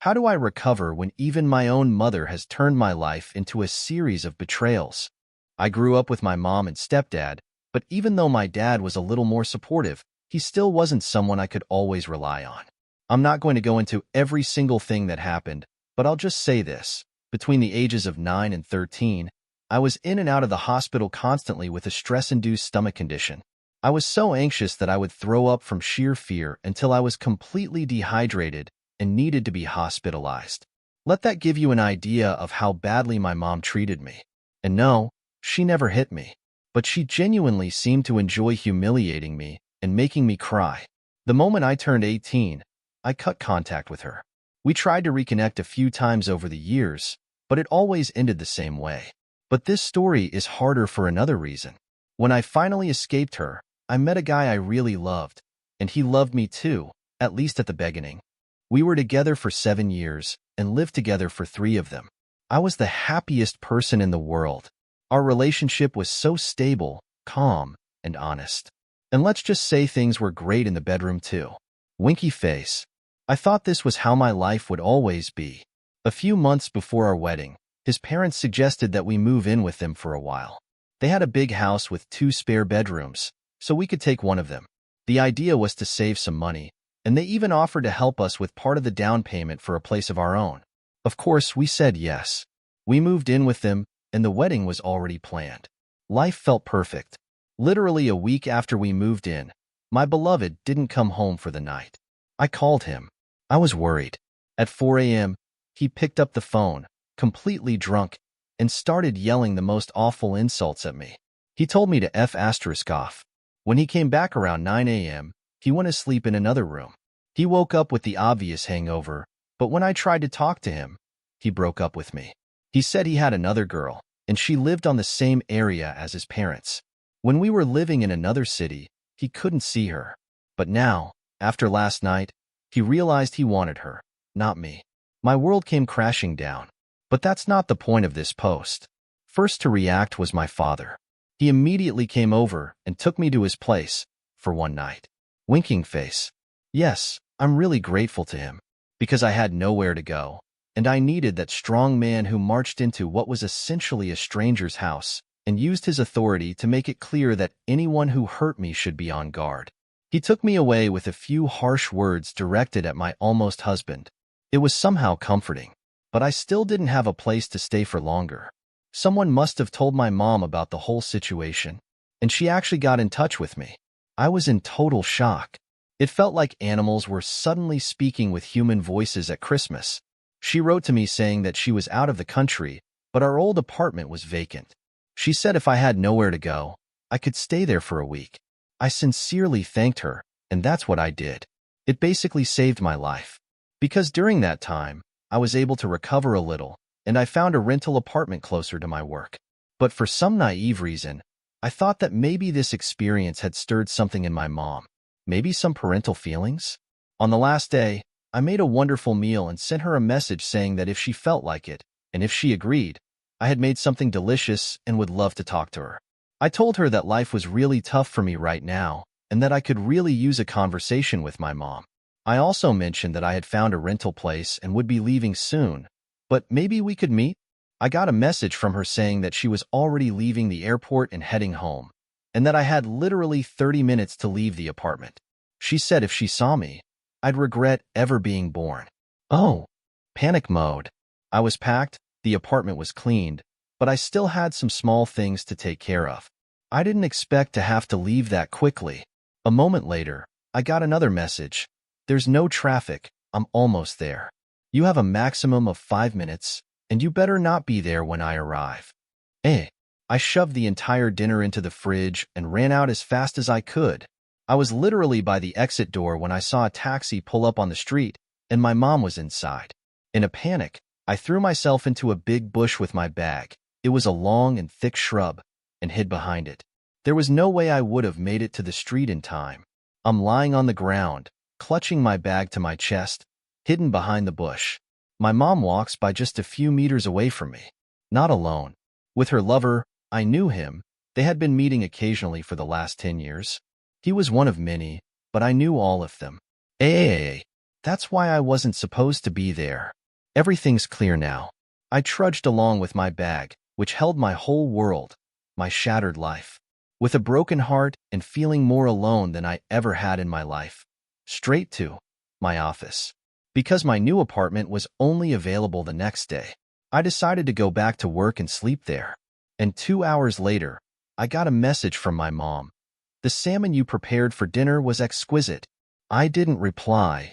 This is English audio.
How do I recover when even my own mother has turned my life into a series of betrayals? I grew up with my mom and stepdad, but even though my dad was a little more supportive, he still wasn't someone I could always rely on. I'm not going to go into every single thing that happened, but I'll just say this. Between the ages of 9 and 13, I was in and out of the hospital constantly with a stress-induced stomach condition. I was so anxious that I would throw up from sheer fear until I was completely dehydrated and needed to be hospitalized. Let that give you an idea of how badly my mom treated me. And no, she never hit me, but she genuinely seemed to enjoy humiliating me and making me cry. The moment I turned 18, I cut contact with her. We tried to reconnect a few times over the years, but it always ended the same way. But this story is harder for another reason. When I finally escaped her, I met a guy I really loved, and he loved me too, at least at the beginning. We were together for 7 years and lived together for 3 of them. I was the happiest person in the world. Our relationship was so stable, calm, and honest. And let's just say things were great in the bedroom too. Winky face. I thought this was how my life would always be. A few months before our wedding, his parents suggested that we move in with them for a while. They had a big house with 2 spare bedrooms, so we could take one of them. The idea was to save some money, and they even offered to help us with part of the down payment for a place of our own. Of course, we said yes. We moved in with them, and the wedding was already planned. Life felt perfect. Literally a week after we moved in, my beloved didn't come home for the night. I called him. I was worried. At 4 a.m., he picked up the phone, completely drunk, and started yelling the most awful insults at me. He told me to F asterisk off. When he came back around 9 a.m., he went to sleep in another room. He woke up with the obvious hangover, but when I tried to talk to him, he broke up with me. He said he had another girl, and she lived on the same area as his parents. When we were living in another city, he couldn't see her. But now, after last night, he realized he wanted her, not me. My world came crashing down. But that's not the point of this post. First to react was my father. He immediately came over and took me to his place for one night. Winking face. Yes, I'm really grateful to him, because I had nowhere to go, and I needed that strong man who marched into what was essentially a stranger's house and used his authority to make it clear that anyone who hurt me should be on guard. He took me away with a few harsh words directed at my almost husband. It was somehow comforting, but I still didn't have a place to stay for longer. Someone must have told my mom about the whole situation, and she actually got in touch with me. I was in total shock. It felt like animals were suddenly speaking with human voices at Christmas. She wrote to me saying that she was out of the country, but our old apartment was vacant. She said if I had nowhere to go, I could stay there for a week. I sincerely thanked her, and that's what I did. It basically saved my life. Because during that time, I was able to recover a little, and I found a rental apartment closer to my work. But for some naive reason, I thought that maybe this experience had stirred something in my mom. Maybe some parental feelings? On the last day, I made a wonderful meal and sent her a message saying that if she felt like it, and if she agreed, I had made something delicious and would love to talk to her. I told her that life was really tough for me right now, and that I could really use a conversation with my mom. I also mentioned that I had found a rental place and would be leaving soon, but maybe we could meet? I got a message from her saying that she was already leaving the airport and heading home, and that I had literally 30 minutes to leave the apartment. She said if she saw me, I'd regret ever being born. Oh, panic mode. I was packed, the apartment was cleaned, but I still had some small things to take care of. I didn't expect to have to leave that quickly. A moment later, I got another message. There's no traffic, I'm almost there. You have a maximum of 5 minutes, and you better not be there when I arrive. I shoved the entire dinner into the fridge and ran out as fast as I could. I was literally by the exit door when I saw a taxi pull up on the street, and my mom was inside. In a panic, I threw myself into a big bush with my bag. It was a long and thick shrub, and hid behind it. There was no way I would have made it to the street in time. I'm lying on the ground, clutching my bag to my chest, hidden behind the bush. My mom walks by just a few meters away from me. Not alone. With her lover, I knew him. They had been meeting occasionally for the last 10 years. He was one of many, but I knew all of them. That That's why I wasn't supposed to be there. Everything's clear now. I trudged along with my bag, which held my whole world, my shattered life. With a broken heart and feeling more alone than I ever had in my life. Straight to my office. Because my new apartment was only available the next day, I decided to go back to work and sleep there. And 2 hours later, I got a message from my mom. The salmon you prepared for dinner was exquisite. I didn't reply,